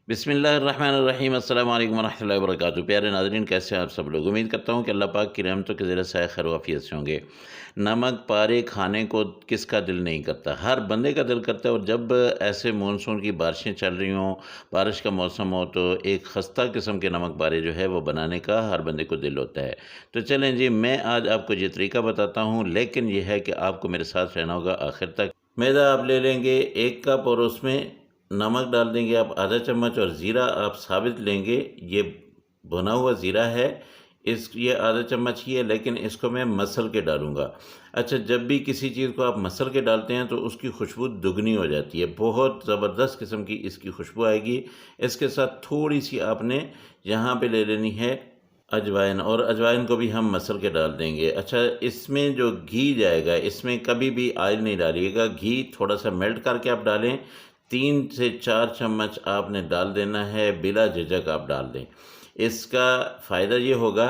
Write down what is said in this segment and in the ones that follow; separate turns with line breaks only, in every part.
बिस्मिल्लाहिर्रहमानिर्रहीम अस्सलाम वालेकुम वरहमतुल्लाहि वबरकातुहू। प्यारे नाज़रीन, कैसे हैं आप सब लोग। उम्मीद करता हूँ कि अल्लाह पाक की रहमतों के ज़रिए से खैर वाफ़ियत से होंगे। नमक पारे खाने को किसका दिल नहीं करता, हर बंदे का दिल करता है। और जब ऐसे मानसून की बारिशें चल रही हों, बारिश का मौसम हो, तो एक खस्ता किस्म के नमक पारे जो है वो बनाने का हर बंदे को दिल होता है। तो चलें जी, मैं आज आपको ये तरीका बताता हूँ, लेकिन यह है कि आपको मेरे साथ रहना होगा आखिर तक। मैदा आप ले लेंगे 1 कप और उसमें नमक डाल देंगे आप आधा चम्मच, और ज़ीरा आप साबित लेंगे, ये भुना हुआ ज़ीरा है। ये आधा चम्मच ही है, लेकिन इसको मैं मसल के डालूँगा। अच्छा, जब भी किसी चीज़ को आप मसल के डालते हैं तो उसकी खुशबू दुगनी हो जाती है, बहुत ज़बरदस्त किस्म की इसकी खुशबू आएगी। इसके साथ थोड़ी-सी आपने यहाँ पे ले लेनी है अजवाइन, और अजवाइन को भी हम मसल के डाल देंगे। अच्छा, इसमें जो घी जाएगा, इसमें कभी भी ऑयल नहीं डालिएगा, घी थोड़ा-सा मेल्ट करके आप डालें। 3 से 4 चम्मच आपने डाल देना है, बिला झिझक आप डाल दें। इसका फ़ायदा ये होगा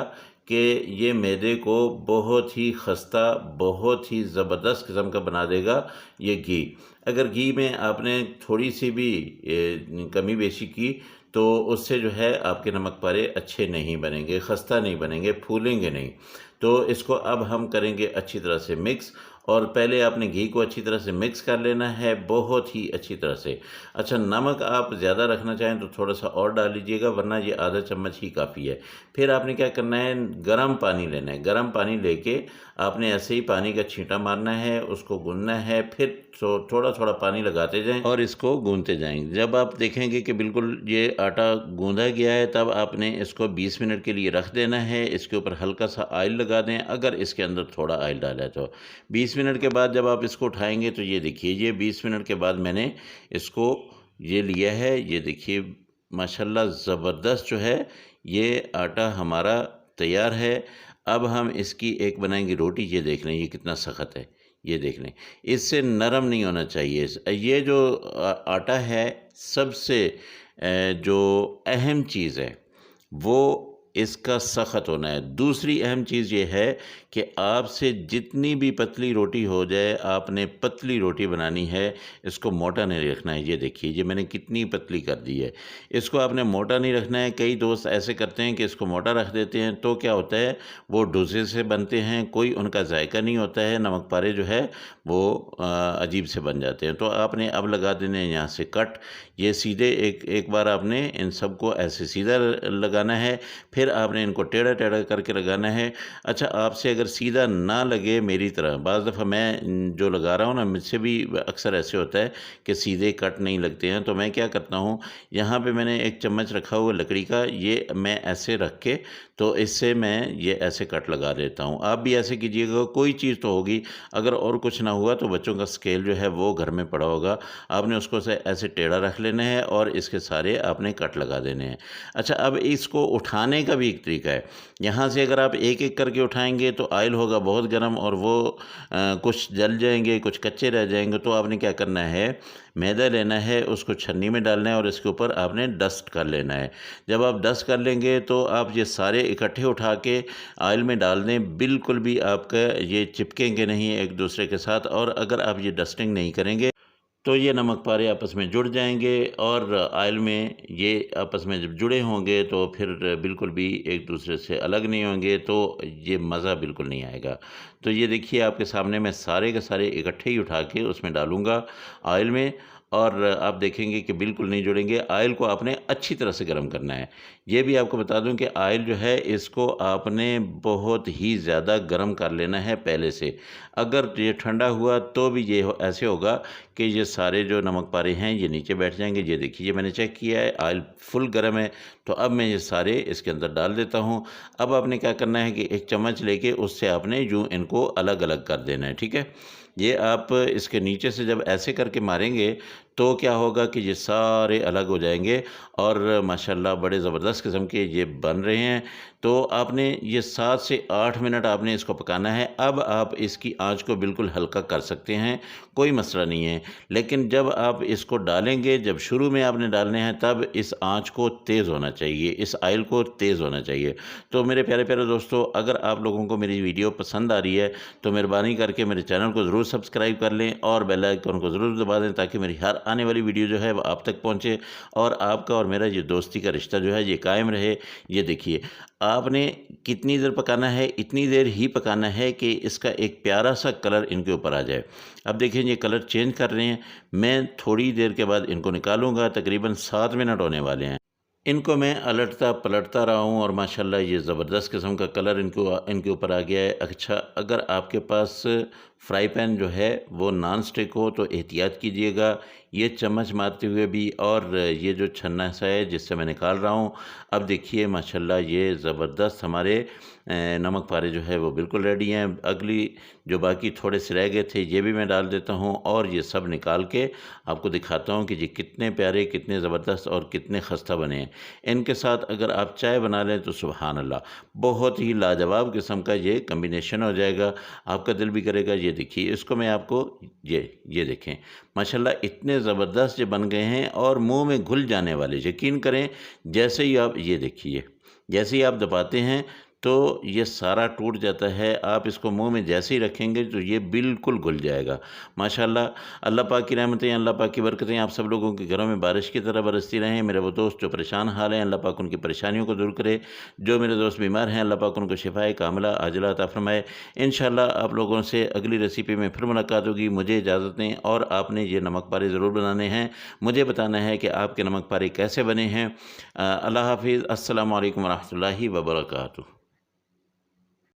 कि ये मैदे को बहुत ही खस्ता, बहुत ही ज़बरदस्त किस्म का बना देगा ये घी। अगर घी में आपने थोड़ी-सी भी कमी बेशी की, तो उससे जो है आपके नमक पारे अच्छे नहीं बनेंगे, खस्ता नहीं बनेंगे, फूलेंगे नहीं। तो इसको अब हम करेंगे अच्छी तरह से मिक्स, और पहले आपने घी को अच्छी तरह से मिक्स कर लेना है, बहुत ही अच्छी तरह से। अच्छा, नमक आप ज़्यादा रखना चाहें तो थोड़ा-सा और डाल लीजिएगा, वरना ये आधा चम्मच ही काफ़ी है। फिर आपने क्या करना है, गरम पानी लेना है। गरम पानी लेके आपने ऐसे ही पानी का छींटा मारना है, उसको गूँथना है, फिर थोड़ा-थोड़ा पानी लगाते जाएँ और इसको गूँथते जाएँ। जब आप देखेंगे कि बिल्कुल ये आटा गूँधा गया है, तब आपने इसको 20 मिनट के लिए रख देना है। इसके ऊपर हल्का-सा ऑयल लगा दें, अगर इसके अंदर थोड़ा ऑयल डाला है तो। 20 मिनट के बाद जब आप इसको उठाएँगे तो ये देखिए, ये 20 मिनट के बाद मैंने इसको ये लिया है। ये देखिए, माशाल्लाह ज़बरदस्त जो है ये आटा हमारा तैयार है। अब हम इसकी एक बनाएँगे रोटी। ये देख लें, ये कितना सख्त है, ये देख लें। इससे नरम नहीं होना चाहिए। ये जो आटा है, सबसे जो अहम चीज़ है वो इसका सख्त होना है। दूसरी अहम चीज़ ये है कि आपसे जितनी भी पतली रोटी हो जाए, आपने पतली रोटी बनानी है, इसको मोटा नहीं रखना है। ये देखिए, ये मैंने कितनी पतली कर दी है। इसको आपने मोटा नहीं रखना है। कई दोस्त ऐसे करते हैं कि इसको मोटा रख देते हैं, तो क्या होता है, वो डोसे से बनते हैं, कोई उनका जायका नहीं होता है, नमक पारे जो है वो अजीब से बन जाते हैं। तो आपने अब लगा देने हैं यहाँ से कट। ये सीधे एक एक बार आपने इन सबको ऐसे सीधा लगाना है, फिर आपने इनको टेढ़ा-टेढ़ा करके लगाना है। अच्छा, आपसे अगर सीधा ना लगे मेरी तरह, बाज़ दफ़ा मैं जो लगा रहा हूँ ना, मुझसे भी अक्सर ऐसे होता है कि सीधे कट नहीं लगते हैं, तो मैं क्या करता हूँ, यहाँ पे मैंने एक चम्मच रखा हुआ लकड़ी का, ये मैं ऐसे रख के, तो इससे मैं ये ऐसे कट लगा देता हूँ। आप भी ऐसे कीजिएगा, कोई चीज़ तो होगी। अगर और कुछ ना हुआ तो बच्चों का स्केल जो है वो घर में पड़ा होगा, आपने उसको से ऐसे टेढ़ा रख लेना है और इसके सारे आपने कट लगा देने हैं। अच्छा, अब इसको उठाने का भी एक तरीका है। यहाँ से अगर आप एक-एक करके उठाएँगे तो ऑयल होगा बहुत गरम, और वो कुछ जल जाएँगे, कुछ कच्चे रह जाएँगे। तो आपने क्या करना है, मैदा लेना है, उसको छन्नी में डालना है और इसके ऊपर आपने डस्ट कर लेना है। जब आप डस्ट कर लेंगे तो आप ये सारे इकट्ठे उठा के ऑयल में डाल दें, बिल्कुल भी आपका ये चिपकेंगे नहीं एक दूसरे के साथ। और अगर आप ये डस्टिंग नहीं करेंगे तो ये नमक पारे आपस में जुड़ जाएँगे, और ऑयल में ये आपस में जब जुड़े होंगे तो फिर बिल्कुल भी एक दूसरे से अलग नहीं होंगे, तो ये मज़ा बिल्कुल नहीं आएगा। तो ये देखिए, आपके सामने मैं सारे के सारे इकट्ठे ही उठा के उसमें डालूँगा ऑयल में, और आप देखेंगे कि बिल्कुल नहीं जुड़ेंगे। ऑयल को आपने अच्छी तरह से गर्म करना है। ये भी आपको बता दूँ कि ऑयल जो है, इसको आपने बहुत ही ज़्यादा गर्म कर लेना है पहले से। अगर ये ठंडा हुआ तो भी ये ऐसे होगा कि ये सारे जो नमक पारे हैं ये नीचे बैठ जाएँगे। ये देखिए, ये मैंने चेक किया है, ऑयल फुल गर्म है। तो अब मैं ये सारे इसके अंदर डाल देता हूँ। अब आपने क्या करना है कि एक चम्मच लेके उससे आपने यूँ इनको अलग-अलग कर देना है, ठीक है? ये आप इसके नीचे से जब ऐसे करके मारेंगे तो क्या होगा कि ये सारे अलग हो जाएँगे, और माशाल्लाह बड़े ज़बरदस्त किस्म के ये बन रहे हैं। तो आपने ये 7 से 8 मिनट आपने इसको पकाना है। अब आप इसकी आँच को बिल्कुल हल्का कर सकते हैं, कोई मसला नहीं है। लेकिन जब आप इसको डालेंगे, जब शुरू में आपने डालने हैं, तब इस आँच को तेज़ होना चाहिए, इस ऑयल को तेज़ होना चाहिए। तो मेरे प्यारे-प्यारे दोस्तों, अगर आप लोगों को मेरी वीडियो पसंद आ रही है तो मेहरबानी करके मेरे चैनल को ज़रूर सब्सक्राइब कर लें और बेल आइकन को ज़रूर दबा दें, ताकि मेरी हर आने वाली वीडियो जो है वो आप तक पहुँचे और आपका और मेरा ये दोस्ती का रिश्ता जो है ये कायम रहे। ये देखिए, आपने कितनी देर पकाना है, इतनी देर ही पकाना है कि इसका एक प्यारा सा कलर इनके ऊपर आ जाए। अब देखिए ये कलर चेंज कर रहे हैं, मैं थोड़ी देर के बाद इनको निकालूँगा, तकरीबन 7 मिनट होने वाले हैं। इनको मैं अलटता पलटता रहा हूँ और माशाल्लाह ये ज़बरदस्त किस्म का कलर इनके ऊपर आ गया है। अच्छा, अगर आपके पास फ्राई पैन जो है वो नॉन स्टिक हो तो एहतियात कीजिएगा, ये चम्मच मारते हुए भी। और ये जो छन्ना सा है जिससे मैं निकाल रहा हूँ, अब देखिए माशाल्लाह ये ज़बरदस्त हमारे नमक पारे जो है वो बिल्कुल रेडी हैं। अगली जो बाकी थोड़े से रह गए थे ये भी मैं डाल देता हूँ और ये सब निकाल के आपको दिखाता हूँ कि ये कितने प्यारे, कितने ज़बरदस्त और कितने खस्ता बने हैं। इनके साथ अगर आप चाय बना लें तो सुभान अल्लाह, बहुत ही लाजवाब किस्म का ये कम्बिनेशन हो जाएगा, आपका दिल भी करेगा। ये देखिए, इसको मैं आपको ये देखें, माशाल्लाह इतने ज़बरदस्त ये बन गए हैं और मुंह में घुल जाने वाले। यकीन करें, जैसे ही आप ये देखिए, जैसे ही आप दबाते हैं तो ये सारा टूट जाता है। आप इसको मुंह में जैसे ही रखेंगे तो ये बिल्कुल घुल जाएगा। माशाल्लाह, अल्लाह पाक की रहमतें, अल्लाह पाक की बरकतें आप सब लोगों के घरों में बारिश की तरह बरसती रहें। मेरे वो दोस्त जो परेशान हाल हैं, अल्लाह पाक उनकी परेशानियों को दूर करे। जो मेरे दोस्त बीमार हैं, अल्लाह पाक उनको शिफाए कामिला आजिला अता फरमाए। इंशाअल्लाह आप लोगों से अगली रेसिपी में फिर मुलाकात होगी। मुझे इजाज़त दें और आपने ये नमक पारे ज़रूर बनाने हैं। मुझे बताना है कि आपके नमक पारे कैसे बने हैं। अल्लाह हाफ़िज़। अस्सलामु अलैकुम व रहमतुल्लाहि व बरकातुहू।